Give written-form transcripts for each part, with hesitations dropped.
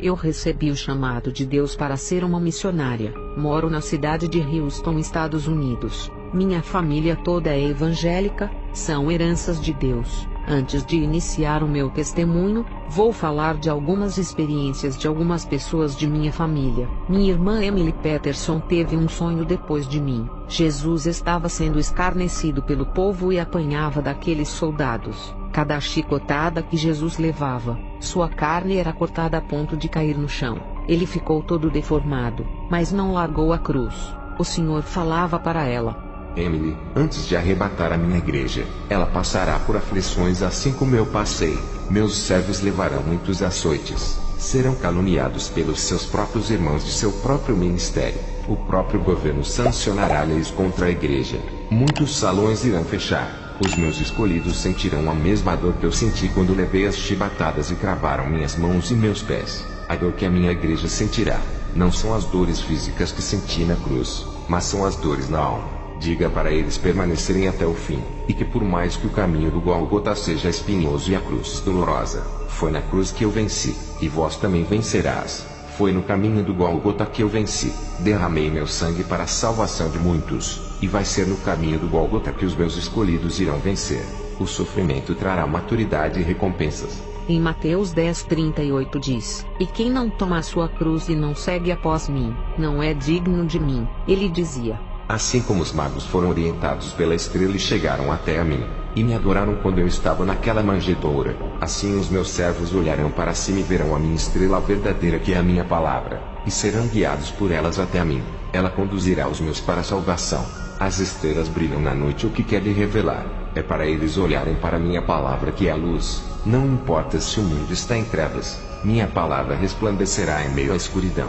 Eu recebi o chamado de Deus para ser uma missionária. Moro na cidade de Houston, Estados Unidos. Minha família toda é evangélica, são heranças de Deus. Antes de iniciar o meu testemunho, vou falar de algumas experiências de algumas pessoas de minha família. Minha irmã Emily Peterson teve um sonho depois de mim. Jesus estava sendo escarnecido pelo povo e apanhava daqueles soldados. Cada chicotada que Jesus levava, sua carne era cortada a ponto de cair no chão. Ele ficou todo deformado, mas não largou a cruz. O Senhor falava para ela: Emily, antes de arrebatar a minha igreja, ela passará por aflições assim como eu passei. Meus servos levarão muitos açoites, serão caluniados pelos seus próprios irmãos de seu próprio ministério. O próprio governo sancionará leis contra a igreja. Muitos salões irão fechar. Os meus escolhidos sentirão a mesma dor que eu senti quando levei as chibatadas e cravaram minhas mãos e meus pés. A dor que a minha igreja sentirá, não são as dores físicas que senti na cruz, mas são as dores na alma. Diga para eles permanecerem até o fim, e que por mais que o caminho do Gólgota seja espinhoso e a cruz dolorosa, foi na cruz que eu venci, e vós também vencerás. Foi no caminho do Gólgota que eu venci. Derramei meu sangue para a salvação de muitos, e vai ser no caminho do Gólgota que os meus escolhidos irão vencer. O sofrimento trará maturidade e recompensas. Em Mateus 10:38 diz: E quem não toma a sua cruz e não segue após mim, não é digno de mim. Ele dizia. Assim como os magos foram orientados pela estrela e chegaram até a mim, e me adoraram quando eu estava naquela manjedoura, assim os meus servos olharão para cima e verão a minha estrela verdadeira, que é a minha palavra, e serão guiados por elas até a mim. Ela conduzirá os meus para a salvação. As estrelas brilham na noite, o que quer lhe revelar. É para eles olharem para minha palavra, que é a luz. Não importa se o mundo está em trevas, minha palavra resplandecerá em meio à escuridão.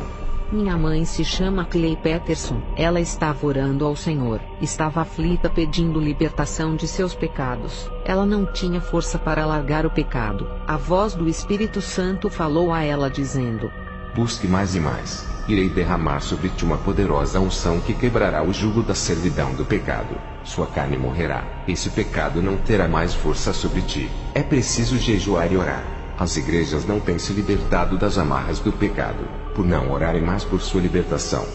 Minha mãe se chama Clay Peterson. Ela estava orando ao Senhor. Estava aflita pedindo libertação de seus pecados. Ela não tinha força para largar o pecado. A voz do Espírito Santo falou a ela dizendo: Busque mais e mais. Irei derramar sobre ti uma poderosa unção que quebrará o jugo da servidão do pecado. Sua carne morrerá. Esse pecado não terá mais força sobre ti. É preciso jejuar e orar. As igrejas não têm se libertado das amarras do pecado, por não orarem mais por sua libertação.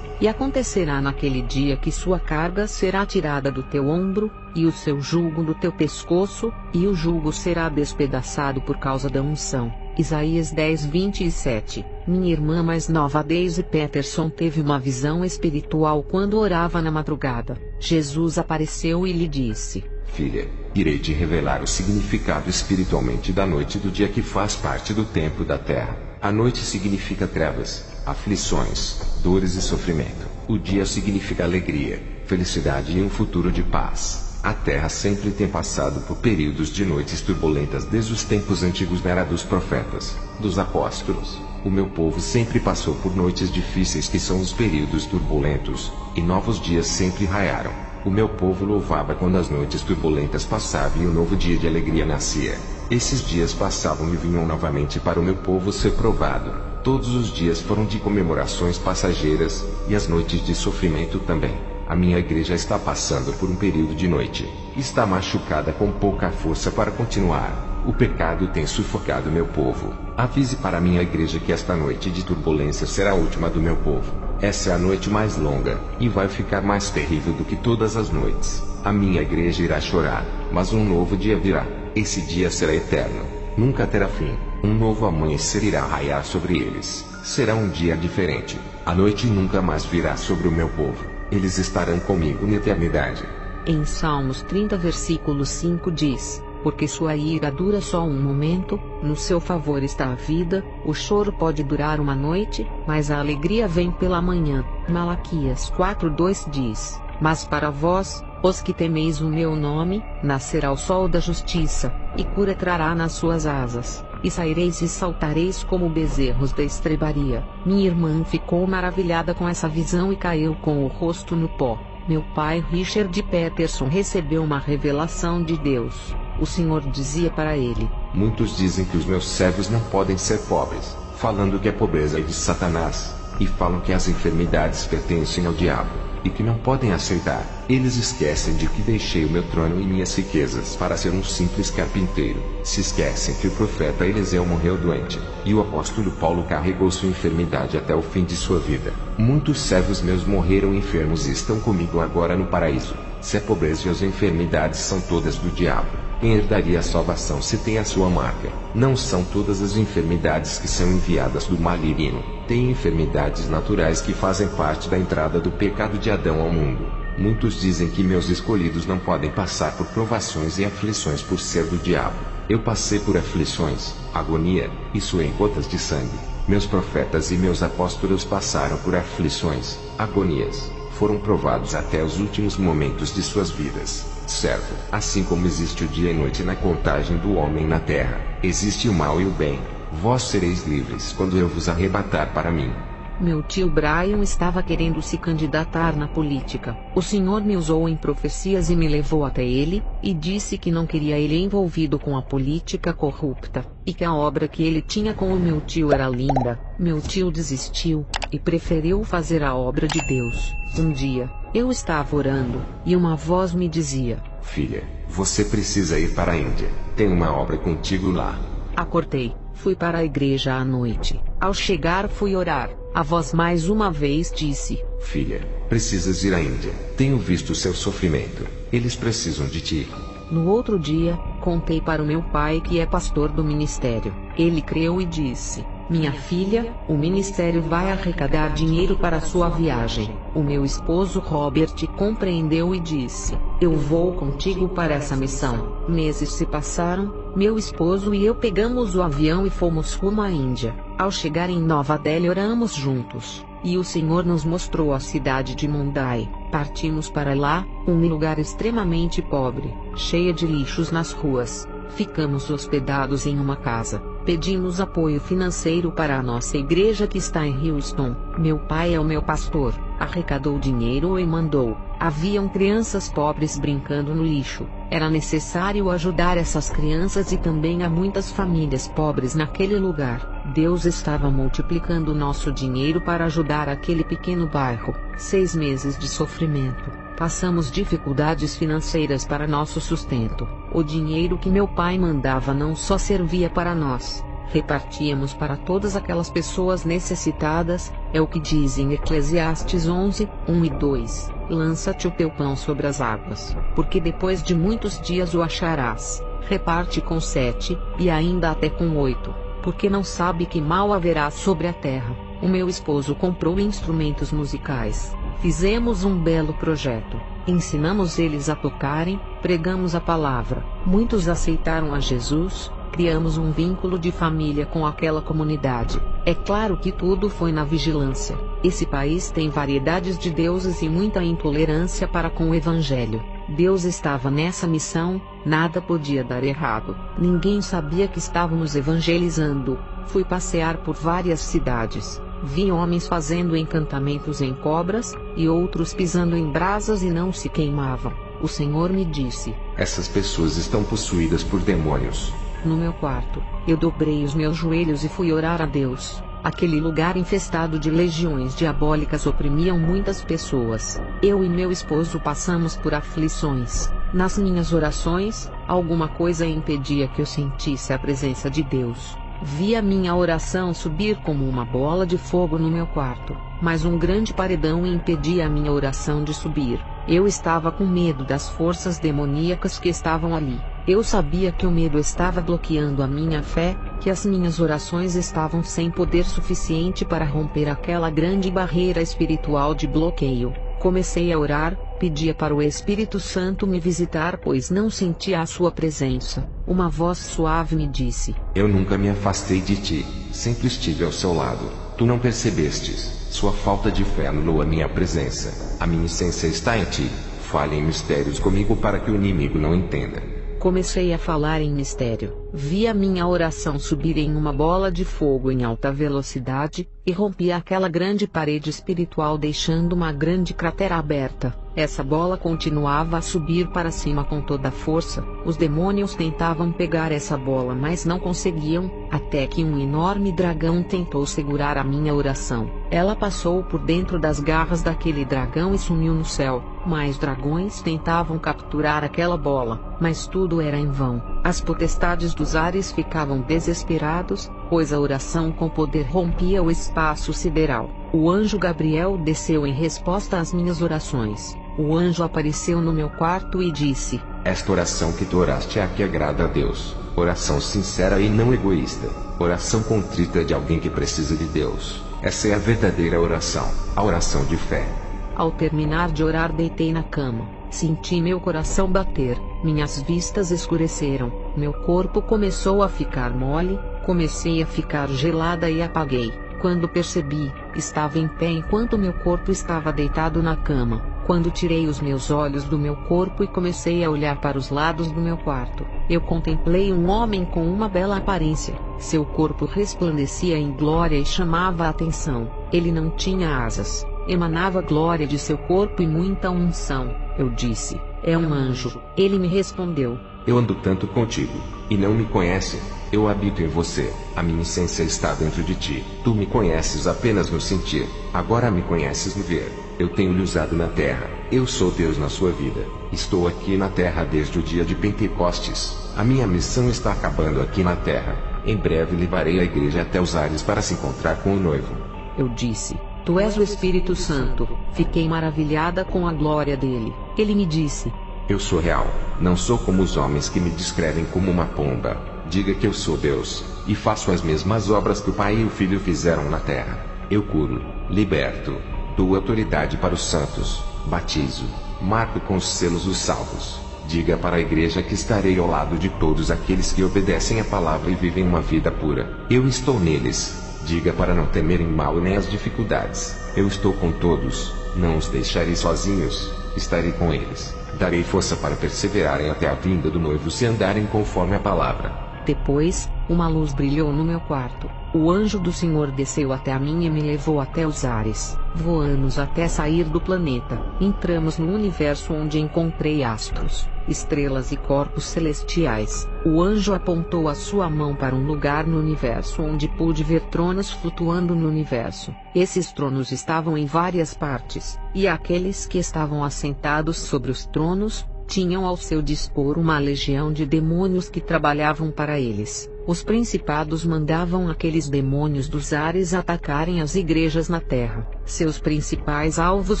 E acontecerá naquele dia que sua carga será tirada do teu ombro, e o seu jugo do teu pescoço, e o jugo será despedaçado por causa da unção. Isaías 10:27. Minha irmã mais nova Daisy Peterson teve uma visão espiritual quando orava na madrugada. Jesus apareceu e lhe disse: Filha, irei te revelar o significado espiritualmente da noite do dia que faz parte do tempo da terra. A noite significa trevas, aflições, dores e sofrimento. O dia significa alegria, felicidade e um futuro de paz. A terra sempre tem passado por períodos de noites turbulentas desde os tempos antigos, na era dos profetas, dos apóstolos. O meu povo sempre passou por noites difíceis, que são os períodos turbulentos, e novos dias sempre raiaram. O meu povo louvava quando as noites turbulentas passavam e um novo dia de alegria nascia. Esses dias passavam e vinham novamente para o meu povo ser provado. Todos os dias foram de comemorações passageiras, e as noites de sofrimento também. A minha igreja está passando por um período de noite. Está machucada, com pouca força para continuar. O pecado tem sufocado meu povo. Avise para a minha igreja que esta noite de turbulência será a última do meu povo. Essa é a noite mais longa, e vai ficar mais terrível do que todas as noites. A minha igreja irá chorar, mas um novo dia virá. Esse dia será eterno. Nunca terá fim. Um novo amanhecer irá raiar sobre eles. Será um dia diferente. A noite nunca mais virá sobre o meu povo. Eles estarão comigo na eternidade. Em Salmos 30 versículo 5 diz: Porque sua ira dura só um momento, no seu favor está a vida. O choro pode durar uma noite, mas a alegria vem pela manhã. Malaquias 4:2 diz: Mas para vós, os que temeis o meu nome, nascerá o sol da justiça, e cura trará nas suas asas, e saireis e saltareis como bezerros da estrebaria. Minha irmã ficou maravilhada com essa visão e caiu com o rosto no pó. Meu pai Richard Peterson recebeu uma revelação de Deus. O Senhor dizia para ele: Muitos dizem que os meus servos não podem ser pobres, falando que a pobreza é de Satanás. e falam que as enfermidades pertencem ao diabo, e que não podem aceitar. Eles esquecem de que deixei o meu trono e minhas riquezas para ser um simples carpinteiro. Se esquecem que o profeta Eliseu morreu doente, e o apóstolo Paulo carregou sua enfermidade até o fim de sua vida. Muitos servos meus morreram enfermos e estão comigo agora no paraíso. Se a pobreza e as enfermidades são todas do diabo, quem herdaria a salvação se tem a sua marca? Não são todas as enfermidades que são enviadas do maligno. Tem enfermidades naturais que fazem parte da entrada do pecado de Adão ao mundo. Muitos dizem que meus escolhidos não podem passar por provações e aflições por ser do diabo. Eu passei por aflições, agonia, e suei gotas de sangue. Meus profetas e meus apóstolos passaram por aflições, agonias. Foram provados até os últimos momentos de suas vidas. Certo, assim como existe o dia e noite na contagem do homem na terra, existe o mal e o bem. Vós sereis livres quando eu vos arrebatar para mim. Meu tio Brian estava querendo se candidatar na política. O Senhor me usou em profecias e me levou até ele, e disse que não queria ele envolvido com a política corrupta, e que a obra que ele tinha com o meu tio era linda. Meu tio desistiu, e preferiu fazer a obra de Deus. Um dia, eu estava orando, e uma voz me dizia: Filha, você precisa ir para a Índia. Tem uma obra contigo lá. Acordei, fui para a igreja à noite. Ao chegar fui orar. A voz mais uma vez disse: Filha, precisas ir à Índia. Tenho visto o seu sofrimento. Eles precisam de ti. No outro dia, contei para o meu pai, que é pastor do ministério. Ele creu e disse: Minha filha, o ministério vai arrecadar dinheiro para sua viagem. O meu esposo Robert compreendeu e disse: Eu vou contigo para essa missão. Meses se passaram, meu esposo e eu pegamos o avião e fomos rumo à Índia. Ao chegar em Nova Delhi oramos juntos, e o Senhor nos mostrou a cidade de Mumbai. Partimos para lá, um lugar extremamente pobre, cheia de lixos nas ruas. Ficamos hospedados em uma casa. Pedimos apoio financeiro para a nossa igreja que está em Houston. Meu pai é o meu pastor. Arrecadou dinheiro e mandou. Haviam crianças pobres brincando no lixo. Era necessário ajudar essas crianças e também há muitas famílias pobres naquele lugar. Deus estava multiplicando nosso dinheiro para ajudar aquele pequeno bairro. 6 meses de sofrimento. Passamos dificuldades financeiras para nosso sustento. O dinheiro que meu pai mandava não só servia para nós, repartíamos para todas aquelas pessoas necessitadas. É o que diz em Eclesiastes 11, 1 e 2. Lança-te o teu pão sobre as águas, porque depois de muitos dias o acharás. Reparte com 7, e ainda até com 8, porque não sabe que mal haverá sobre a terra. O meu esposo comprou instrumentos musicais. Fizemos um belo projeto. Ensinamos eles a tocarem, pregamos a palavra. Muitos aceitaram a Jesus. Criamos um vínculo de família com aquela comunidade. É claro que tudo foi na vigilância. Esse país tem variedades de deuses e muita intolerância para com o evangelho. Deus estava nessa missão, nada podia dar errado. Ninguém sabia que estávamos evangelizando. Fui passear por várias cidades. Vi homens fazendo encantamentos em cobras, e outros pisando em brasas e não se queimavam. O Senhor me disse: Essas pessoas estão possuídas por demônios. No meu quarto, eu dobrei os meus joelhos e fui orar a Deus. Aquele lugar infestado de legiões diabólicas oprimiam muitas pessoas. Eu e meu esposo passamos por aflições. Nas minhas orações, alguma coisa impedia que eu sentisse a presença de Deus. Vi a minha oração subir como uma bola de fogo no meu quarto, mas um grande paredão impedia a minha oração de subir. Eu estava com medo das forças demoníacas que estavam ali. Eu sabia que o medo estava bloqueando a minha fé, que as minhas orações estavam sem poder suficiente para romper aquela grande barreira espiritual de bloqueio. Comecei a orar, pedia para o Espírito Santo me visitar, pois não sentia a sua presença. Uma voz suave me disse: Eu nunca me afastei de ti, sempre estive ao seu lado. Tu não percebestes. Sua falta de fé anulou a minha presença. A minha essência está em ti. Fale em mistérios comigo para que o inimigo não entenda. Comecei a falar em mistério. Vi a minha oração subir em uma bola de fogo em alta velocidade, e rompi aquela grande parede espiritual deixando uma grande cratera aberta. Essa bola continuava a subir para cima com toda a força. Os demônios tentavam pegar essa bola mas não conseguiam, até que um enorme dragão tentou segurar a minha oração. Ela passou por dentro das garras daquele dragão e sumiu no céu. Mais dragões tentavam capturar aquela bola, mas tudo era em vão. As potestades dos ares ficavam desesperados, pois a oração com poder rompia o espaço sideral. O anjo Gabriel desceu em resposta às minhas orações. O anjo apareceu no meu quarto e disse: Esta oração que tu oraste é a que agrada a Deus. Oração sincera e não egoísta. Oração contrita de alguém que precisa de Deus. Essa é a verdadeira oração, a oração de fé. Ao terminar de orar, deitei na cama. Senti meu coração bater, minhas vistas escureceram, meu corpo começou a ficar mole, comecei a ficar gelada e apaguei. Quando percebi, estava em pé enquanto meu corpo estava deitado na cama. Quando tirei os meus olhos do meu corpo e comecei a olhar para os lados do meu quarto, eu contemplei um homem com uma bela aparência. Seu corpo resplandecia em glória e chamava a atenção. Ele não tinha asas, emanava glória de seu corpo e muita unção. Eu disse: é um anjo. Ele me respondeu: eu ando tanto contigo, e não me conhece. Eu habito em você, a minha essência está dentro de ti. Tu me conheces apenas no sentir, agora me conheces no ver. Eu tenho lhe usado na terra, eu sou Deus na sua vida. Estou aqui na terra desde o dia de Pentecostes. A minha missão está acabando aqui na terra. Em breve levarei a igreja até os ares para se encontrar com o noivo. Eu disse: tu és o Espírito Santo. Fiquei maravilhada com a glória dele. Ele me disse: eu sou real, não sou como os homens que me descrevem como uma pomba. Diga que eu sou Deus, e faço as mesmas obras que o Pai e o Filho fizeram na terra. Eu curo, liberto, dou autoridade para os santos, batizo, marco com os selos os salvos. Diga para a igreja que estarei ao lado de todos aqueles que obedecem a palavra e vivem uma vida pura. Eu estou neles. Diga para não temerem mal nem as dificuldades. Eu estou com todos, não os deixarei sozinhos, estarei com eles. Darei força para perseverarem até a vinda do noivo se andarem conforme a palavra. Depois, uma luz brilhou no meu quarto. O anjo do Senhor desceu até a mim e me levou até os ares. Voamos até sair do planeta. Entramos no universo onde encontrei astros, estrelas e corpos celestiais. O anjo apontou a sua mão para um lugar no universo onde pude ver tronos flutuando no universo. Esses tronos estavam em várias partes, e aqueles que estavam assentados sobre os tronos tinham ao seu dispor uma legião de demônios que trabalhavam para eles. Os principados mandavam aqueles demônios dos ares atacarem as igrejas na terra. Seus principais alvos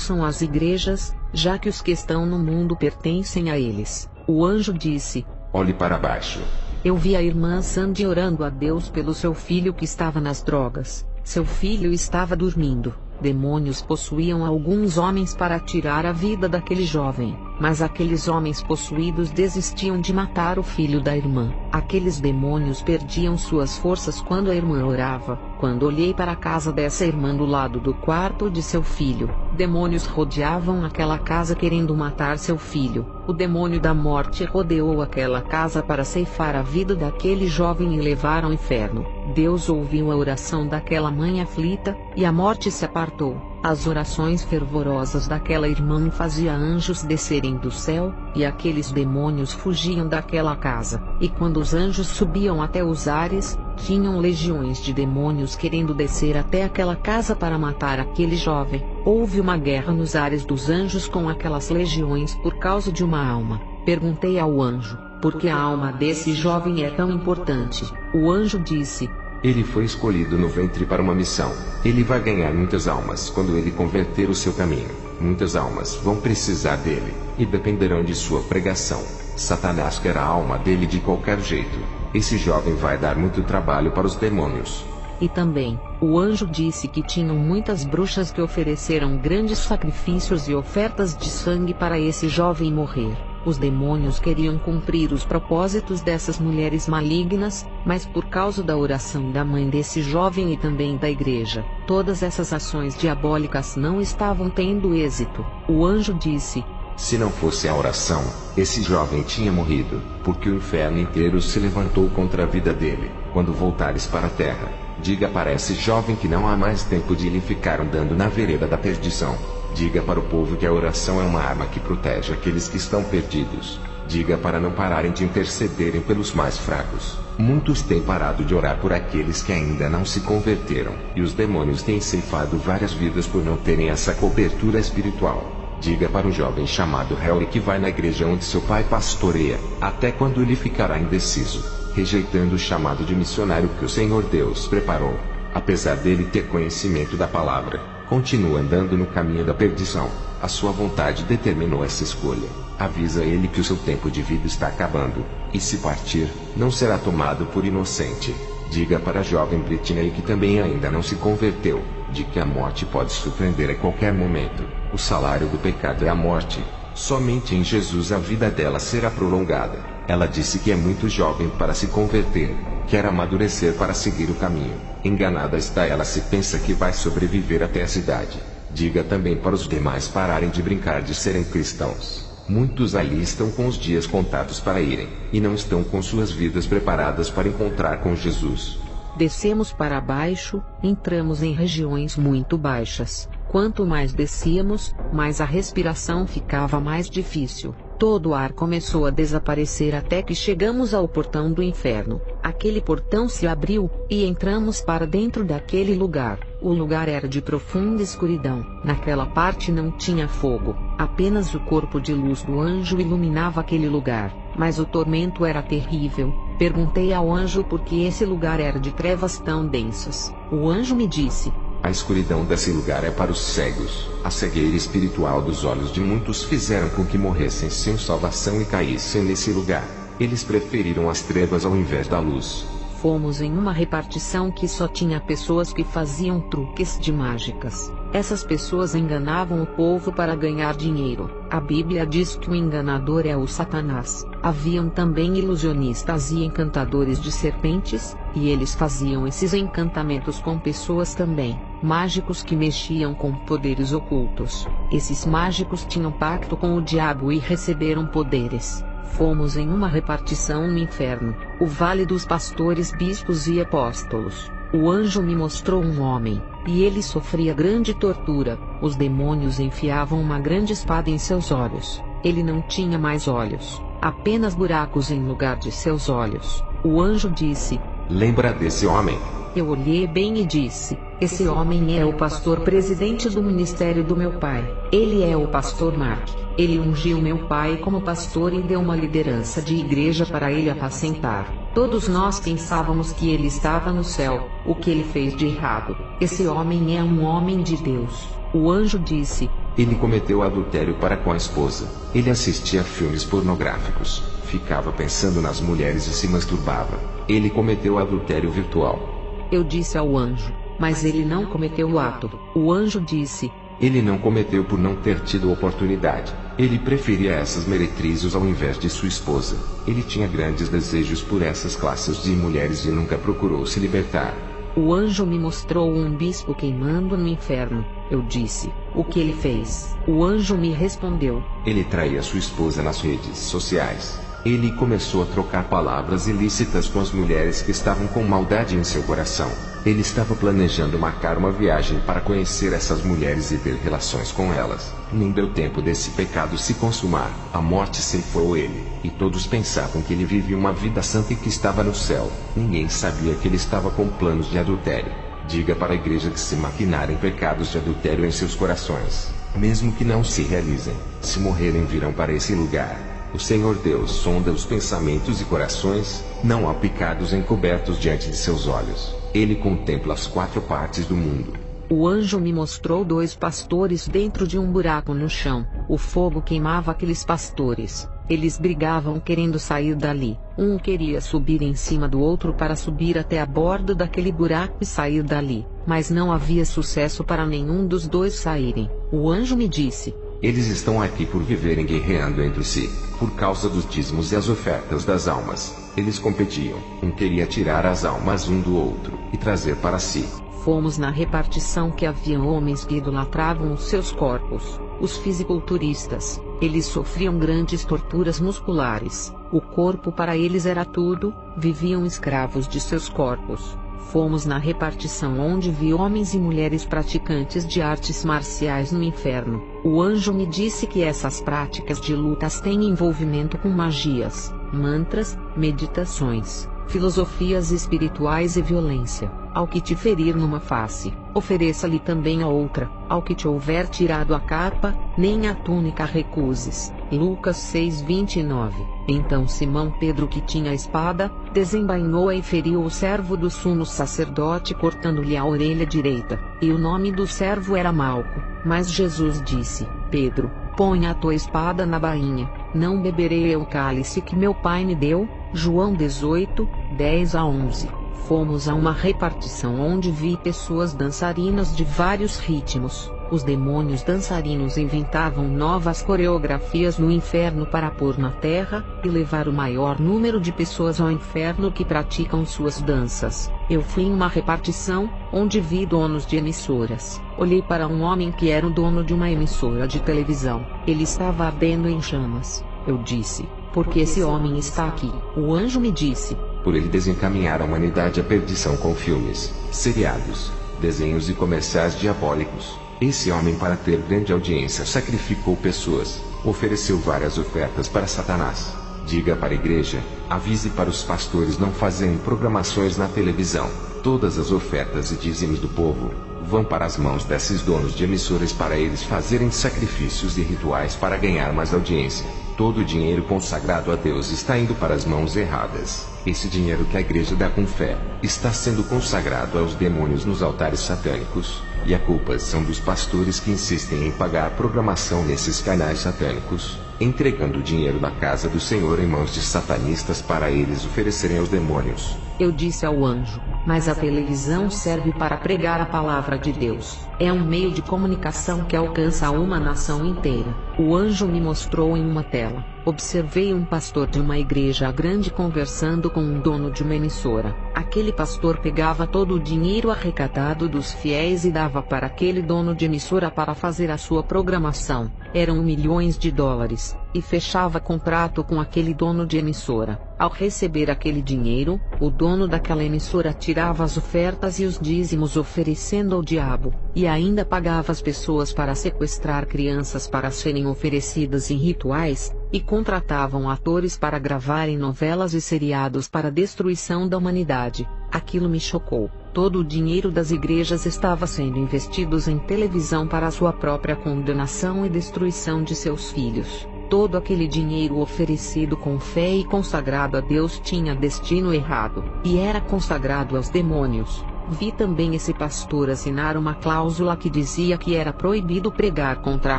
são as igrejas, já que os que estão no mundo pertencem a eles. O anjo disse: olhe para baixo. Eu vi a irmã Sandy orando a Deus pelo seu filho que estava nas drogas. Seu filho estava dormindo. Demônios possuíam alguns homens para tirar a vida daquele jovem, mas aqueles homens possuídos desistiam de matar o filho da irmã. Aqueles demônios perdiam suas forças quando a irmã orava. Quando olhei para a casa dessa irmã do lado do quarto de seu filho, demônios rodeavam aquela casa querendo matar seu filho. O demônio da morte rodeou aquela casa para ceifar a vida daquele jovem e levar ao inferno. Deus ouviu a oração daquela mãe aflita, e a morte se apartou. As orações fervorosas daquela irmã faziam anjos descerem do céu, e aqueles demônios fugiam daquela casa. E quando os anjos subiam até os ares, tinham legiões de demônios querendo descer até aquela casa para matar aquele jovem. Houve uma guerra nos ares dos anjos com aquelas legiões por causa de uma alma. Perguntei ao anjo: por que a alma desse jovem é tão importante? O anjo disse: ele foi escolhido no ventre para uma missão. Ele vai ganhar muitas almas quando ele converter o seu caminho. Muitas almas vão precisar dele, e dependerão de sua pregação. Satanás quer a alma dele de qualquer jeito. Esse jovem vai dar muito trabalho para os demônios. E também, o anjo disse que tinham muitas bruxas que ofereceram grandes sacrifícios e ofertas de sangue para esse jovem morrer. Os demônios queriam cumprir os propósitos dessas mulheres malignas, mas por causa da oração da mãe desse jovem e também da igreja, todas essas ações diabólicas não estavam tendo êxito. O anjo disse: Se não fosse a oração, esse jovem tinha morrido, porque o inferno inteiro se levantou contra a vida dele. Quando voltares para a terra, diga para esse jovem que não há mais tempo de ele ficar andando na vereda da perdição. Diga para o povo que a oração é uma arma que protege aqueles que estão perdidos. Diga para não pararem de intercederem pelos mais fracos. Muitos têm parado de orar por aqueles que ainda não se converteram, e os demônios têm ceifado várias vidas por não terem essa cobertura espiritual. Diga para o jovem chamado Harry que vai na igreja onde seu pai pastoreia, até quando ele ficará indeciso, rejeitando o chamado de missionário que o Senhor Deus preparou. Apesar dele ter conhecimento da palavra, continua andando no caminho da perdição. A sua vontade determinou essa escolha. Avisa ele que o seu tempo de vida está acabando, e se partir, não será tomado por inocente. Diga para a jovem Britney que também ainda não se converteu, de que a morte pode surpreender a qualquer momento. O salário do pecado é a morte. Somente em Jesus a vida dela será prolongada. Ela disse que é muito jovem para se converter, quer amadurecer para seguir o caminho. Enganada está ela se pensa que vai sobreviver até essa idade. Diga também para os demais pararem de brincar de serem cristãos. Muitos ali estão com os dias contados para irem, e não estão com suas vidas preparadas para encontrar com Jesus. Descemos para baixo, entramos em regiões muito baixas. Quanto mais descíamos, mais a respiração ficava mais difícil. Todo o ar começou a desaparecer até que chegamos ao portão do inferno. Aquele portão se abriu, e entramos para dentro daquele lugar. O lugar era de profunda escuridão. Naquela parte não tinha fogo, apenas o corpo de luz do anjo iluminava aquele lugar. Mas o tormento era terrível. Perguntei ao anjo por que esse lugar era de trevas tão densas. O anjo me disse: a escuridão desse lugar é para os cegos. A cegueira espiritual dos olhos de muitos fizeram com que morressem sem salvação e caíssem nesse lugar. Eles preferiram as trevas ao invés da luz. Fomos em uma repartição que só tinha pessoas que faziam truques de mágicas. Essas pessoas enganavam o povo para ganhar dinheiro. A Bíblia diz que o enganador é o Satanás. Haviam também ilusionistas e encantadores de serpentes, e eles faziam esses encantamentos com pessoas também. Mágicos que mexiam com poderes ocultos. Esses mágicos tinham pacto com o diabo e receberam poderes. Fomos em uma repartição no inferno, o vale dos pastores, bispos e apóstolos. O anjo me mostrou um homem, e ele sofria grande tortura. Os demônios enfiavam uma grande espada em seus olhos. Ele não tinha mais olhos, apenas buracos em lugar de seus olhos. O anjo disse: lembra desse homem? Eu olhei bem e disse: esse homem é o pastor presidente do ministério do meu pai. Ele é o pastor Mark. Ele ungiu meu pai como pastor e deu uma liderança de igreja para ele apacentar. Todos nós pensávamos que ele estava no céu. O que ele fez de errado? Esse homem é um homem de Deus. O anjo disse: ele cometeu adultério para com a esposa. Ele assistia filmes pornográficos, ficava pensando nas mulheres e se masturbava. Ele cometeu adultério virtual. Eu disse ao anjo: mas ele não cometeu o ato. O anjo disse: ele não cometeu por não ter tido oportunidade. Ele preferia essas meretrizes ao invés de sua esposa. Ele tinha grandes desejos por essas classes de mulheres e nunca procurou se libertar. O anjo me mostrou um bispo queimando no inferno. Eu disse: o que ele fez? O anjo me respondeu: ele traía sua esposa nas redes sociais. Ele começou a trocar palavras ilícitas com as mulheres que estavam com maldade em seu coração. Ele estava planejando marcar uma viagem para conhecer essas mulheres e ter relações com elas. Nem deu tempo desse pecado se consumar. A morte ceifou ele, e todos pensavam que ele vivia uma vida santa e que estava no céu. Ninguém sabia que ele estava com planos de adultério. Diga para a igreja que se maquinarem pecados de adultério em seus corações, mesmo que não se realizem, se morrerem virão para esse lugar. O Senhor Deus sonda os pensamentos e corações, não há pecados encobertos diante de seus olhos. Ele contempla as quatro partes do mundo. O anjo me mostrou 2 pastores dentro de um buraco no chão. O fogo queimava aqueles pastores. Eles brigavam querendo sair dali. Um queria subir em cima do outro para subir até a borda daquele buraco e sair dali. Mas não havia sucesso para nenhum dos 2 saírem. O anjo me disse: eles estão aqui por viverem guerreando entre si, por causa dos dízimos e as ofertas das almas. Eles competiam. Um queria tirar as almas um do outro, e trazer para si. Fomos na repartição que havia homens que idolatravam os seus corpos, os fisiculturistas. Eles sofriam grandes torturas musculares, o corpo para eles era tudo, viviam escravos de seus corpos. Fomos na repartição onde vi homens e mulheres praticantes de artes marciais no inferno. O anjo me disse que essas práticas de lutas têm envolvimento com magias, mantras, meditações, filosofias espirituais e violência. Ao que te ferir numa face, ofereça-lhe também a outra. Ao que te houver tirado a capa, nem a túnica recuses. Lucas 6:29. Então Simão Pedro, que tinha a espada, desembainhou-a e feriu o servo do sumo sacerdote, cortando-lhe a orelha direita. E o nome do servo era Malco. Mas Jesus disse: Pedro, põe a tua espada na bainha. Não beberei eu o cálice que meu pai me deu? João 18:10-11. Fomos a uma repartição onde vi pessoas dançarinas de vários ritmos. Os demônios dançarinos inventavam novas coreografias no inferno para pôr na terra, e levar o maior número de pessoas ao inferno que praticam suas danças. Eu fui em uma repartição, onde vi donos de emissoras. Olhei para um homem que era o dono de uma emissora de televisão. Ele estava ardendo em chamas. Eu disse: por que esse homem está aqui? O anjo me disse: por ele desencaminhar a humanidade à perdição com filmes, seriados, desenhos e comerciais diabólicos. Esse homem, para ter grande audiência, sacrificou pessoas, ofereceu várias ofertas para Satanás. Diga para a igreja, avise para os pastores não fazerem programações na televisão. Todas as ofertas e dízimos do povo vão para as mãos desses donos de emissoras para eles fazerem sacrifícios e rituais para ganhar mais audiência. Todo o dinheiro consagrado a Deus está indo para as mãos erradas. Esse dinheiro que a igreja dá com fé, está sendo consagrado aos demônios nos altares satânicos, e a culpa são dos pastores que insistem em pagar programação nesses canais satânicos, entregando o dinheiro da casa do Senhor em mãos de satanistas para eles oferecerem aos demônios. Eu disse ao anjo: mas a televisão serve para pregar a palavra de Deus. É um meio de comunicação que alcança uma nação inteira. O anjo me mostrou em uma tela. Observei um pastor de uma igreja grande conversando com um dono de uma emissora. Aquele pastor pegava todo o dinheiro arrecadado dos fiéis e dava para aquele dono de emissora para fazer a sua programação. Eram milhões de dólares, e fechava contrato com aquele dono de emissora. Ao receber aquele dinheiro, o dono daquela emissora tirava as ofertas e os dízimos oferecendo ao diabo, e ainda pagava as pessoas para sequestrar crianças para serem oferecidas em rituais, e contratavam atores para gravarem novelas e seriados para a destruição da humanidade. Aquilo me chocou. Todo o dinheiro das igrejas estava sendo investido em televisão para a sua própria condenação e destruição de seus filhos. Todo aquele dinheiro oferecido com fé e consagrado a Deus tinha destino errado, e era consagrado aos demônios. Vi também esse pastor assinar uma cláusula que dizia que era proibido pregar contra a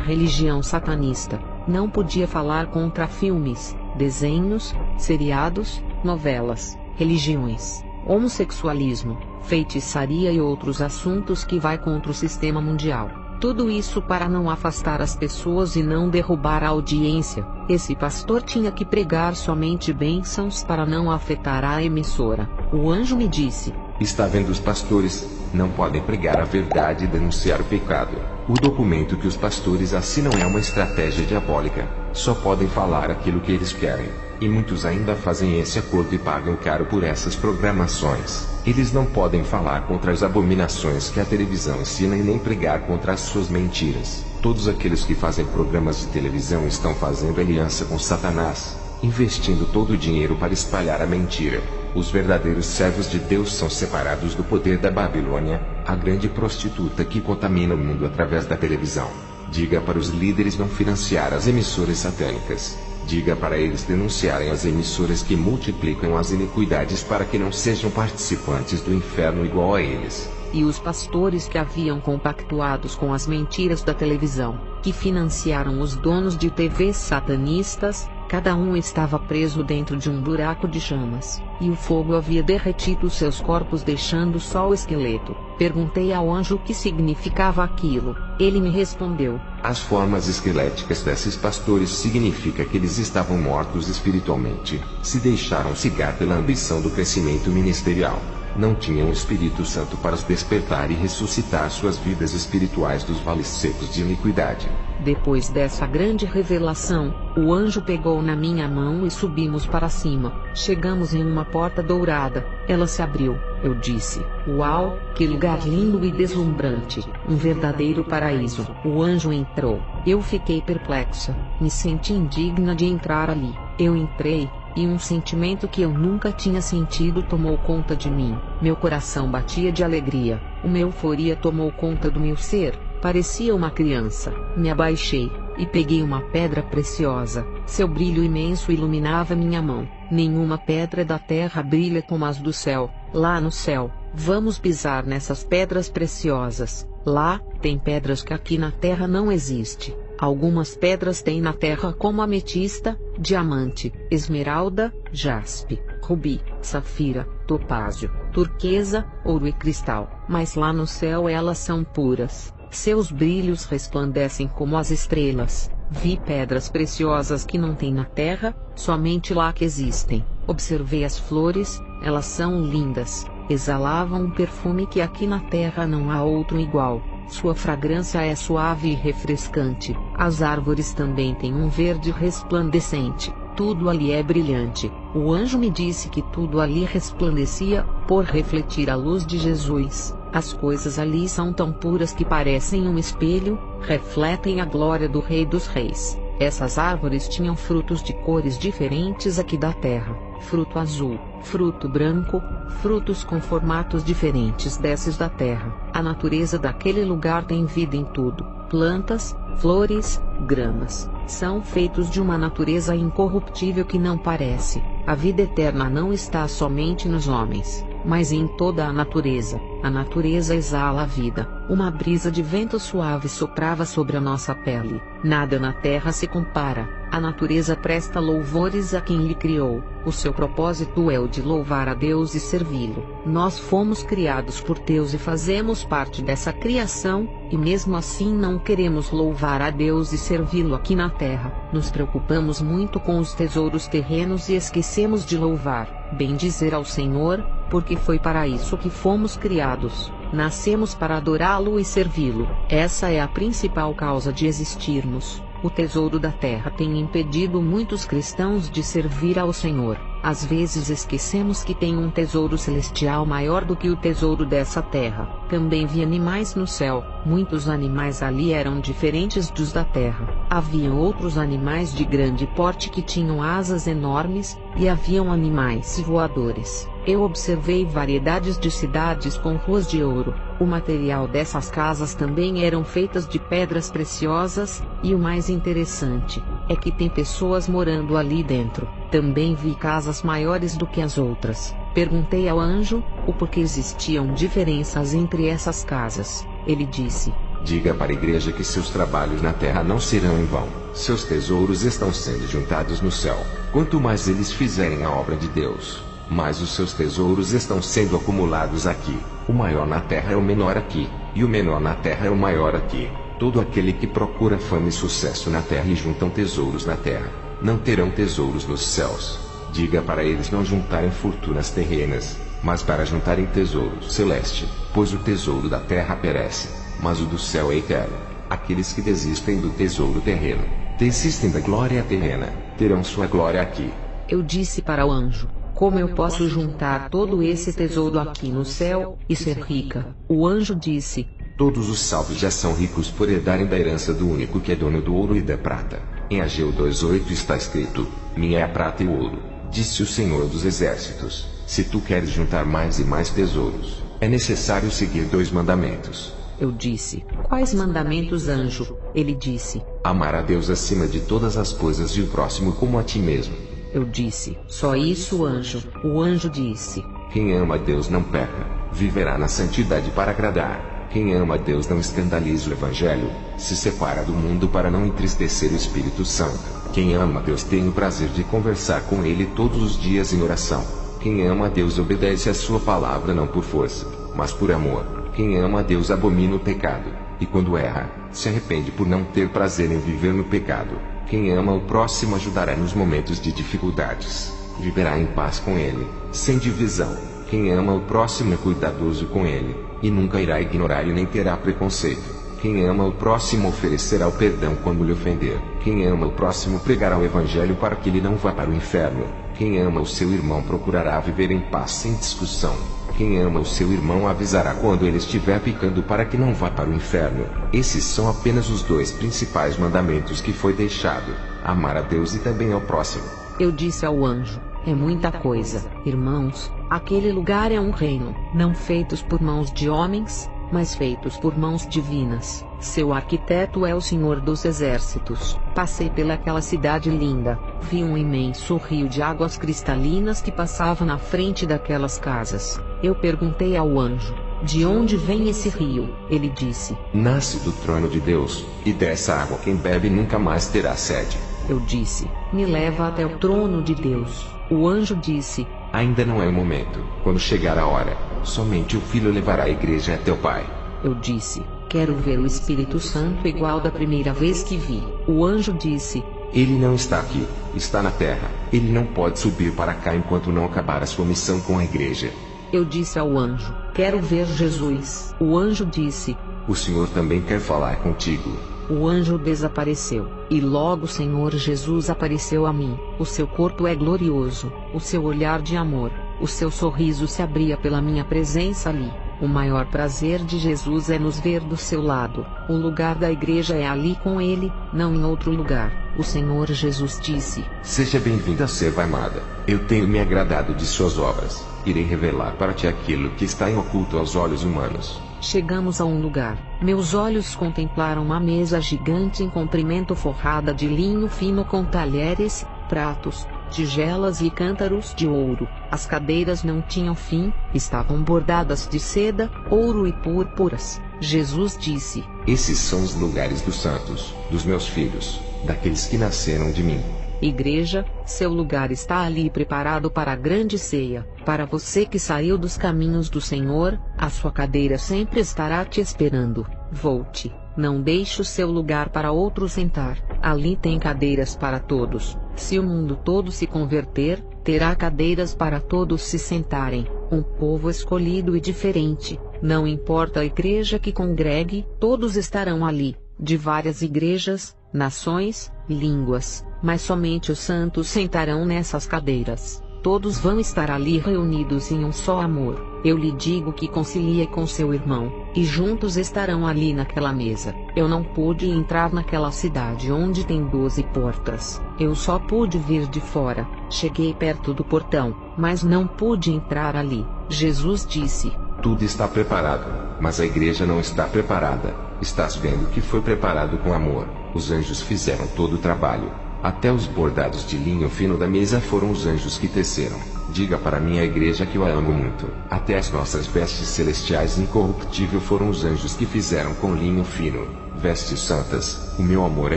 religião satanista. Não podia falar contra filmes, desenhos, seriados, novelas, religiões, homossexualismo, feitiçaria e outros assuntos que vai contra o sistema mundial. Tudo isso para não afastar as pessoas e não derrubar a audiência. Esse pastor tinha que pregar somente bênçãos para não afetar a emissora. O anjo me disse: está vendo, os pastores não podem pregar a verdade e denunciar o pecado. O documento que os pastores assinam é uma estratégia diabólica. Só podem falar aquilo que eles querem. E muitos ainda fazem esse acordo e pagam caro por essas programações. Eles não podem falar contra as abominações que a televisão ensina e nem pregar contra as suas mentiras. Todos aqueles que fazem programas de televisão estão fazendo aliança com Satanás, investindo todo o dinheiro para espalhar a mentira. Os verdadeiros servos de Deus são separados do poder da Babilônia, a grande prostituta que contamina o mundo através da televisão. Diga para os líderes não financiar as emissoras satânicas. Diga para eles denunciarem as emissoras que multiplicam as iniquidades para que não sejam participantes do inferno igual a eles. E os pastores que haviam compactuados com as mentiras da televisão, que financiaram os donos de TVs satanistas, cada um estava preso dentro de um buraco de chamas, e o fogo havia derretido seus corpos deixando só o esqueleto. Perguntei ao anjo o que significava aquilo. Ele me respondeu: as formas esqueléticas desses pastores significa que eles estavam mortos espiritualmente, se deixaram cegar pela ambição do crescimento ministerial. Não tinham o Espírito Santo para os despertar e ressuscitar suas vidas espirituais dos vales secos de iniquidade. Depois dessa grande revelação, o anjo pegou na minha mão e subimos para cima. Chegamos em uma porta dourada, ela se abriu. Eu disse: "Uau, que lugar lindo e deslumbrante, um verdadeiro paraíso." O anjo entrou. Eu fiquei perplexa, me senti indigna de entrar ali. Eu entrei, e um sentimento que eu nunca tinha sentido tomou conta de mim. Meu coração batia de alegria, uma euforia tomou conta do meu ser. Parecia uma criança. Me abaixei, e peguei uma pedra preciosa. Seu brilho imenso iluminava minha mão. Nenhuma pedra da terra brilha como as do céu. Lá no céu, vamos pisar nessas pedras preciosas. Lá, tem pedras que aqui na terra não existe. Algumas pedras tem na terra como ametista, diamante, esmeralda, jaspe, rubi, safira, topázio, turquesa, ouro e cristal. Mas lá no céu elas são puras. Seus brilhos resplandecem como as estrelas. Vi pedras preciosas que não tem na terra, somente lá que existem. Observei as flores, elas são lindas. Exalavam um perfume que aqui na terra não há outro igual. Sua fragrância é suave e refrescante. As árvores também têm um verde resplandecente. Tudo ali é brilhante. O anjo me disse que tudo ali resplandecia, por refletir a luz de Jesus. As coisas ali são tão puras que parecem um espelho, refletem a glória do Rei dos Reis. Essas árvores tinham frutos de cores diferentes aqui da terra. Fruto azul, fruto branco, frutos com formatos diferentes desses da terra. A natureza daquele lugar tem vida em tudo. Plantas, flores, gramas, são feitos de uma natureza incorruptível que não parece. A vida eterna não está somente nos homens, mas em toda a natureza. A natureza exala a vida. Uma brisa de vento suave soprava sobre a nossa pele. Nada na terra se compara. A natureza presta louvores a quem lhe criou. O seu propósito é o de louvar a Deus e servi-lo. Nós fomos criados por Deus e fazemos parte dessa criação, e mesmo assim não queremos louvar a Deus e servi-lo aqui na terra. Nos preocupamos muito com os tesouros terrenos e esquecemos de louvar, bendizer ao Senhor, porque foi para isso que fomos criados. Nascemos para adorá-lo e servi-lo. Essa é a principal causa de existirmos. O tesouro da terra tem impedido muitos cristãos de servir ao Senhor. Às vezes esquecemos que tem um tesouro celestial maior do que o tesouro dessa terra. Também vi animais no céu. Muitos animais ali eram diferentes dos da terra. Haviam outros animais de grande porte que tinham asas enormes, e haviam animais voadores. Eu observei variedades de cidades com ruas de ouro. O material dessas casas também eram feitas de pedras preciosas, e o mais interessante é que tem pessoas morando ali dentro. Também vi casas maiores do que as outras. Perguntei ao anjo o porquê existiam diferenças entre essas casas. Ele disse: "Diga para a igreja que seus trabalhos na terra não serão em vão. Seus tesouros estão sendo juntados no céu. Quanto mais eles fizerem a obra de Deus, mais os seus tesouros estão sendo acumulados aqui. O maior na terra é o menor aqui, e o menor na terra é o maior aqui. Todo aquele que procura fama e sucesso na terra e juntam tesouros na terra, não terão tesouros nos céus. Diga para eles não juntarem fortunas terrenas, mas para juntarem tesouro celeste, pois o tesouro da terra perece, mas o do céu é eterno. Aqueles que desistem do tesouro terreno, desistem da glória terrena, terão sua glória aqui." Eu disse para o anjo: "Como eu posso juntar todo esse tesouro aqui no céu, e ser rica?" O anjo disse: "Todos os salvos já são ricos por herdarem da herança do único que é dono do ouro e da prata. Em Ageu 2:8 está escrito: minha é a prata e o ouro, disse o Senhor dos Exércitos. Se tu queres juntar mais e mais tesouros, é necessário seguir 2 mandamentos." Eu disse: "Quais mandamentos, anjo?" Ele disse: "Amar a Deus acima de todas as coisas e o próximo como a ti mesmo." Eu disse: "Só isso, anjo?" O anjo disse: "Quem ama a Deus não peca, viverá na santidade para agradar. Quem ama a Deus não escandaliza o Evangelho, se separa do mundo para não entristecer o Espírito Santo. Quem ama a Deus tem o prazer de conversar com Ele todos os dias em oração. Quem ama a Deus obedece a sua palavra não por força, mas por amor. Quem ama a Deus abomina o pecado, e quando erra, se arrepende por não ter prazer em viver no pecado. Quem ama o próximo ajudará nos momentos de dificuldades. Viverá em paz com ele, sem divisão. Quem ama o próximo é cuidadoso com ele, e nunca irá ignorar e nem terá preconceito. Quem ama o próximo oferecerá o perdão quando lhe ofender. Quem ama o próximo pregará o evangelho para que ele não vá para o inferno. Quem ama o seu irmão procurará viver em paz sem discussão. Quem ama o seu irmão avisará quando ele estiver pecando para que não vá para o inferno. Esses são apenas os 2 principais mandamentos que foi deixado: amar a Deus e também ao próximo. Eu disse ao anjo: é muita coisa, irmãos. Aquele lugar é um reino, não feitos por mãos de homens, mas feitos por mãos divinas. Seu arquiteto é o Senhor dos Exércitos. Passei pelaquela cidade linda, vi um imenso rio de águas cristalinas que passava na frente daquelas casas. Eu perguntei ao anjo: de onde vem esse rio? Ele disse: nasce do trono de Deus, e dessa água quem bebe nunca mais terá sede. Eu disse: me leva até o trono de Deus. O anjo disse: ainda não é o momento. Quando chegar a hora, somente o Filho levará a igreja até o Pai. Eu disse: quero ver o Espírito Santo igual da primeira vez que vi. O anjo disse: ele não está aqui, está na terra. Ele não pode subir para cá enquanto não acabar a sua missão com a igreja. Eu disse ao anjo: quero ver Jesus. O anjo disse: o Senhor também quer falar contigo. O anjo desapareceu, e logo o Senhor Jesus apareceu a mim. O seu corpo é glorioso, o seu olhar de amor, o seu sorriso se abria pela minha presença ali. O maior prazer de Jesus é nos ver do seu lado. O lugar da igreja é ali com ele, não em outro lugar. O Senhor Jesus disse: seja bem-vinda, serva amada. Eu tenho me agradado de suas obras. Irei revelar para ti aquilo que está em oculto aos olhos humanos. Chegamos a um lugar. Meus olhos contemplaram uma mesa gigante em comprimento forrada de linho fino com talheres, pratos, tigelas e cântaros de ouro. As cadeiras não tinham fim, estavam bordadas de seda, ouro e púrpuras. Jesus disse: esses são os lugares dos santos, dos meus filhos, daqueles que nasceram de mim. Igreja, seu lugar está ali preparado para a grande ceia. Para você que saiu dos caminhos do Senhor, a sua cadeira sempre estará te esperando. Volte, não deixe o seu lugar para outro sentar. Ali tem cadeiras para todos. Se o mundo todo se converter, terá cadeiras para todos se sentarem. Um povo escolhido e diferente. Não importa a igreja que congregue, todos estarão ali. De várias igrejas, nações, línguas, mas somente os santos sentarão nessas cadeiras. Todos vão estar ali reunidos em um só amor. Eu lhe digo que concilie com seu irmão, e juntos estarão ali naquela mesa. Eu não pude entrar naquela cidade onde tem 12 portas. Eu só pude vir de fora. Cheguei perto do portão, mas não pude entrar ali. Jesus disse: tudo está preparado, mas a igreja não está preparada. Estás vendo que foi preparado com amor. Os anjos fizeram todo o trabalho. Até os bordados de linho fino da mesa foram os anjos que teceram. Diga para minha igreja que eu a amo muito. Até as nossas vestes celestiais incorruptível foram os anjos que fizeram com linho fino. Vestes santas, o meu amor é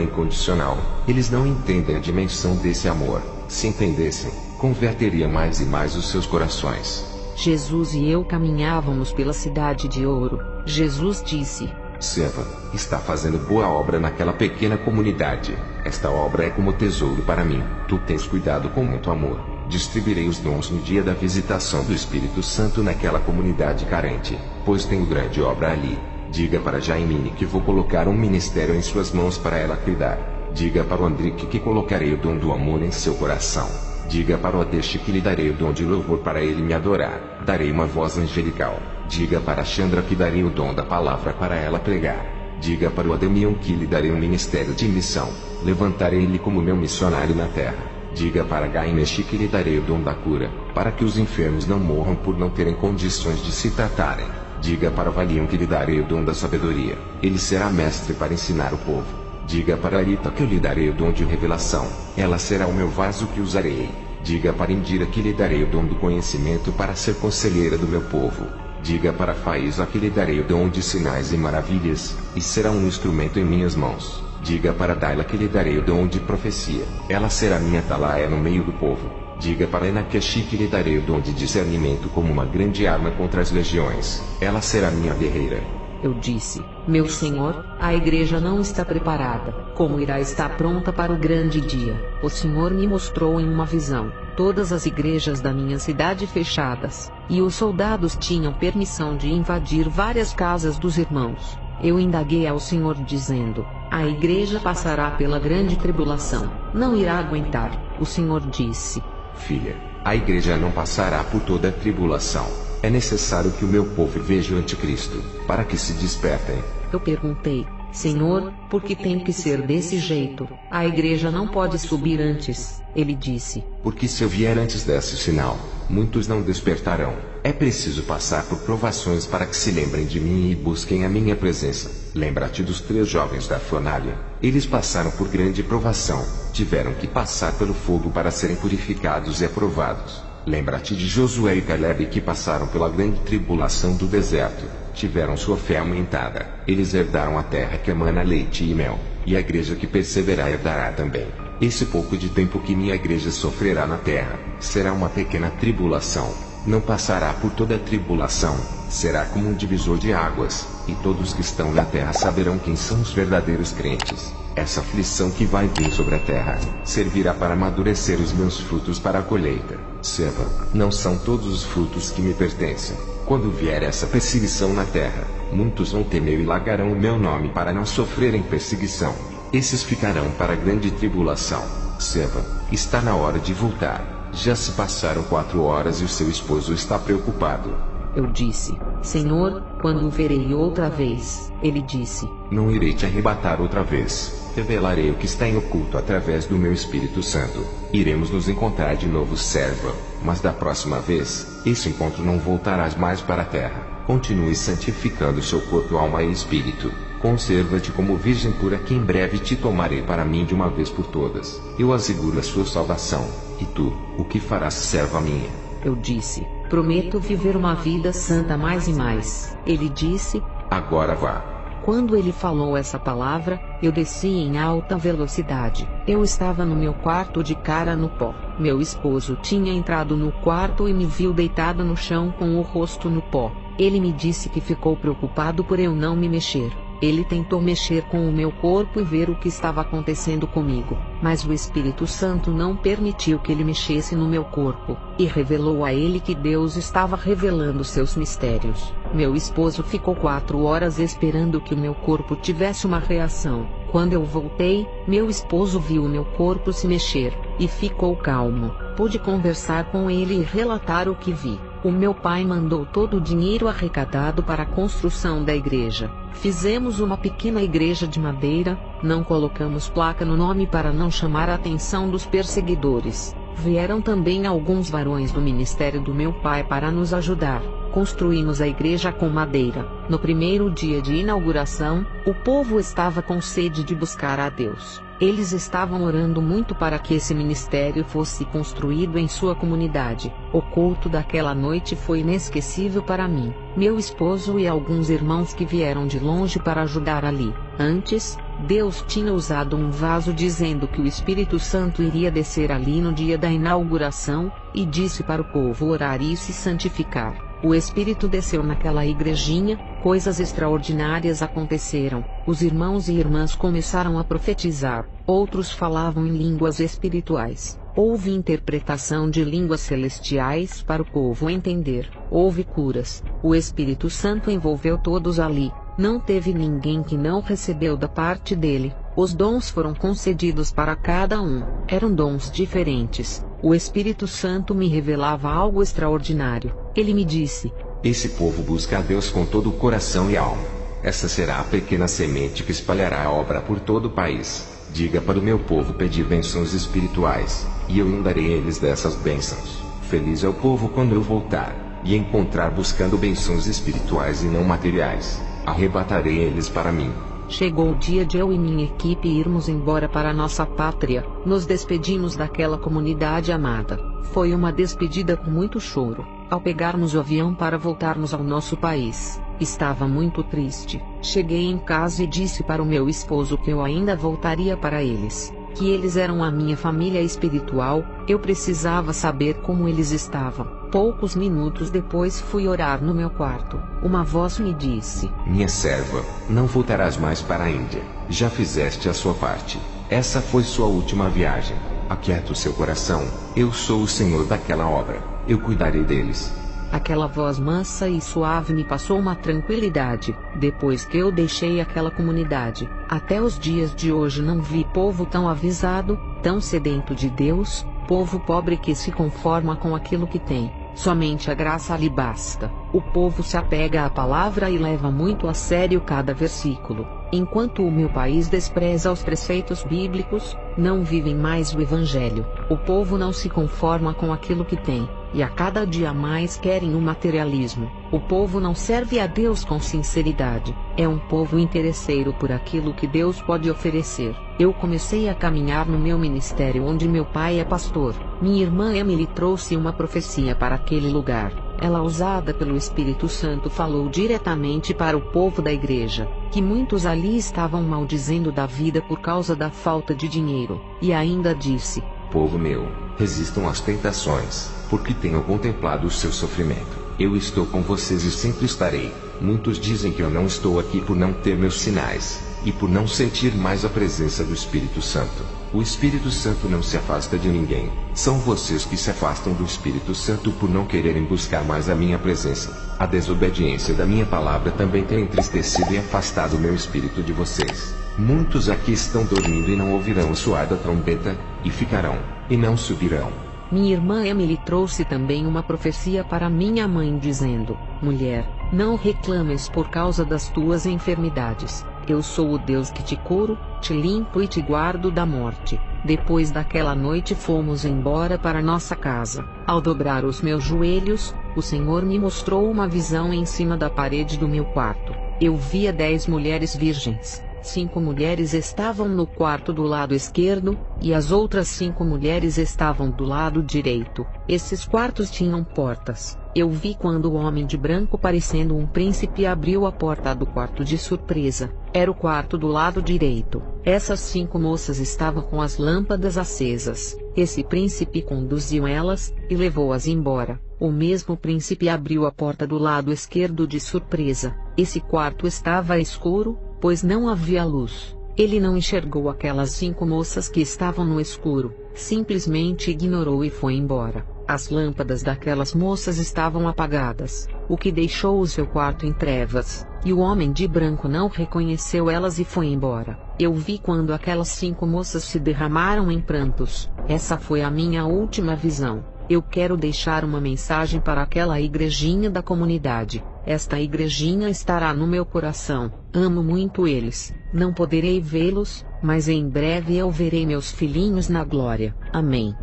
incondicional. Eles não entendem a dimensão desse amor. Se entendessem, converteria mais e mais os seus corações. Jesus e eu caminhávamos pela cidade de ouro. Jesus disse: serva, está fazendo boa obra naquela pequena comunidade. Esta obra é como tesouro para mim. Tu tens cuidado com muito amor. Distribuirei os dons no dia da visitação do Espírito Santo naquela comunidade carente, pois tenho grande obra ali. Diga para Jaimine que vou colocar um ministério em suas mãos para ela cuidar. Diga para o Andrique que colocarei o dom do amor em seu coração. Diga para o Adeste que lhe darei o dom de louvor para ele me adorar. Darei uma voz angelical. Diga para a Chandra que darei o dom da palavra para ela pregar. Diga para o Ademion que lhe darei um ministério de missão. Levantarei ele como meu missionário na terra. Diga para Gaineshi que lhe darei o dom da cura, para que os enfermos não morram por não terem condições de se tratarem. Diga para Valium que lhe darei o dom da sabedoria. Ele será mestre para ensinar o povo. Diga para Arita que eu lhe darei o dom de revelação. Ela será o meu vaso que usarei. Diga para Indira que lhe darei o dom do conhecimento para ser conselheira do meu povo. Diga para Faísa que lhe darei o dom de sinais e maravilhas, e será um instrumento em minhas mãos. Diga para Daila que lhe darei o dom de profecia. Ela será minha atalaia no meio do povo. Diga para Enakeshi que lhe darei o dom de discernimento como uma grande arma contra as legiões. Ela será minha guerreira. Eu disse: meu Senhor, a igreja não está preparada. Como irá estar pronta para o grande dia? O Senhor me mostrou em uma visão todas as igrejas da minha cidade fechadas, e os soldados tinham permissão de invadir várias casas dos irmãos. Eu indaguei ao Senhor dizendo: a igreja passará pela grande tribulação, não irá aguentar. O Senhor disse: Filha, a igreja não passará por toda a tribulação. É necessário que o meu povo veja o anticristo, para que se despertem. Eu perguntei: Senhor, por que tem que ser desse jeito? A igreja não pode subir antes. Ele disse: porque se eu vier antes desse sinal, muitos não despertarão. É preciso passar por provações para que se lembrem de mim e busquem a minha presença. Lembra-te dos 3 jovens da fornalha. Eles passaram por grande provação, tiveram que passar pelo fogo para serem purificados e aprovados. Lembra-te de Josué e Caleb, que passaram pela grande tribulação do deserto, tiveram sua fé aumentada. Eles herdaram a terra que emana leite e mel, e a igreja que perseverar herdará também. Esse pouco de tempo que minha igreja sofrerá na terra, será uma pequena tribulação. Não passará por toda a tribulação, será como um divisor de águas, e todos que estão na terra saberão quem são os verdadeiros crentes. Essa aflição que vai vir sobre a terra, servirá para amadurecer os meus frutos para a colheita. Seba, não são todos os frutos que me pertencem. Quando vier essa perseguição na terra, muitos vão temer e largarão o meu nome para não sofrerem perseguição. Esses ficarão para a grande tribulação. Seba, está na hora de voltar. Já se passaram 4 horas e o seu esposo está preocupado. Eu disse: Senhor, quando o verei outra vez? Ele disse: não irei te arrebatar outra vez. Revelarei o que está em oculto através do meu Espírito Santo. Iremos nos encontrar de novo, serva. Mas da próxima vez, esse encontro não voltarás mais para a terra. Continue santificando seu corpo, alma e espírito. Conserva-te como virgem pura, que em breve te tomarei para mim de uma vez por todas. Eu asseguro a sua salvação. E tu, o que farás, serva minha? Eu disse: prometo viver uma vida santa mais e mais. Ele disse: agora vá. Quando ele falou essa palavra, eu desci em alta velocidade. Eu estava no meu quarto de cara no pó. Meu esposo tinha entrado no quarto e me viu deitado no chão com o rosto no pó. Ele me disse que ficou preocupado por eu não me mexer. Ele tentou mexer com o meu corpo e ver o que estava acontecendo comigo, mas o Espírito Santo não permitiu que ele mexesse no meu corpo, e revelou a ele que Deus estava revelando seus mistérios. Meu esposo ficou 4 horas esperando que o meu corpo tivesse uma reação. Quando eu voltei, meu esposo viu o meu corpo se mexer, e ficou calmo. Pude conversar com ele e relatar o que vi. O meu pai mandou todo o dinheiro arrecadado para a construção da igreja. Fizemos uma pequena igreja de madeira, não colocamos placa no nome para não chamar a atenção dos perseguidores. Vieram também alguns varões do ministério do meu pai para nos ajudar. Construímos a igreja com madeira. No primeiro dia de inauguração, o povo estava com sede de buscar a Deus. Eles estavam orando muito para que esse ministério fosse construído em sua comunidade. O culto daquela noite foi inesquecível para mim, meu esposo e alguns irmãos que vieram de longe para ajudar ali. Antes, Deus tinha usado um vaso dizendo que o Espírito Santo iria descer ali no dia da inauguração, e disse para o povo orar e se santificar. O Espírito desceu naquela igrejinha, coisas extraordinárias aconteceram. Os irmãos e irmãs começaram a profetizar, outros falavam em línguas espirituais. Houve interpretação de línguas celestiais para o povo entender. Houve curas. O Espírito Santo envolveu todos ali. Não teve ninguém que não recebeu da parte dele. Os dons foram concedidos para cada um. Eram dons diferentes. O Espírito Santo me revelava algo extraordinário. Ele me disse: esse povo busca a Deus com todo o coração e alma. Essa será a pequena semente que espalhará a obra por todo o país. Diga para o meu povo pedir bênçãos espirituais, e eu inundarei eles dessas bênçãos. Feliz é o povo quando eu voltar, e encontrar buscando bênçãos espirituais e não materiais. Arrebatarei eles para mim. Chegou o dia de eu e minha equipe irmos embora para nossa pátria. Nos despedimos daquela comunidade amada. Foi uma despedida com muito choro. Ao pegarmos o avião para voltarmos ao nosso país, estava muito triste. Cheguei em casa e disse para o meu esposo que eu ainda voltaria para eles, que eles eram a minha família espiritual. Eu precisava saber como eles estavam. Poucos minutos depois fui orar no meu quarto. Uma voz me disse: minha serva, não voltarás mais para a Índia. Já fizeste a sua parte. Essa foi sua última viagem. Aquieta o seu coração. Eu sou o Senhor daquela obra. Eu cuidarei deles. Aquela voz mansa e suave me passou uma tranquilidade. Depois que eu deixei aquela comunidade, até os dias de hoje não vi povo tão avisado, tão sedento de Deus, povo pobre que se conforma com aquilo que tem. Somente a graça lhe basta. O povo se apega à palavra e leva muito a sério cada versículo. Enquanto o meu país despreza os preceitos bíblicos, não vivem mais o evangelho. O povo não se conforma com aquilo que tem, e a cada dia mais querem o materialismo. O povo não serve a Deus com sinceridade. É um povo interesseiro por aquilo que Deus pode oferecer. Eu comecei a caminhar no meu ministério onde meu pai é pastor. Minha irmã Emily trouxe uma profecia para aquele lugar. Ela, usada pelo Espírito Santo, falou diretamente para o povo da igreja, que muitos ali estavam maldizendo da vida por causa da falta de dinheiro, e ainda disse: Povo meu, resistam às tentações, porque tenho contemplado o seu sofrimento. Eu estou com vocês e sempre estarei. Muitos dizem que eu não estou aqui por não ter meus sinais, e por não sentir mais a presença do Espírito Santo. O Espírito Santo não se afasta de ninguém. São vocês que se afastam do Espírito Santo por não quererem buscar mais a minha presença. A desobediência da minha palavra também tem entristecido e afastado o meu espírito de vocês. Muitos aqui estão dormindo e não ouvirão o soar da trombeta, e ficarão, e não subirão. Minha irmã Emily trouxe também uma profecia para minha mãe dizendo: Mulher, não reclames por causa das tuas enfermidades. Eu sou o Deus que te curo, te limpo e te guardo da morte. Depois daquela noite fomos embora para nossa casa. Ao dobrar os meus joelhos, o Senhor me mostrou uma visão em cima da parede do meu quarto. Eu via 10 mulheres virgens. 5 mulheres estavam no quarto do lado esquerdo, e as outras 5 mulheres estavam do lado direito. Esses quartos tinham portas. Eu vi quando o homem de branco, parecendo um príncipe, abriu a porta do quarto de surpresa. Era o quarto do lado direito. Essas 5 moças estavam com as lâmpadas acesas. Esse príncipe conduziu elas, e levou-as embora. O mesmo príncipe abriu a porta do lado esquerdo de surpresa. Esse quarto estava escuro, pois não havia luz. Ele não enxergou aquelas 5 moças que estavam no escuro, simplesmente ignorou e foi embora. As lâmpadas daquelas moças estavam apagadas, o que deixou o seu quarto em trevas, e o homem de branco não reconheceu elas e foi embora. Eu vi quando aquelas 5 moças se derramaram em prantos. Essa foi a minha última visão. Eu quero deixar uma mensagem para aquela igrejinha da comunidade. Esta igrejinha estará no meu coração. Amo muito eles. Não poderei vê-los, mas em breve eu verei meus filhinhos na glória. Amém.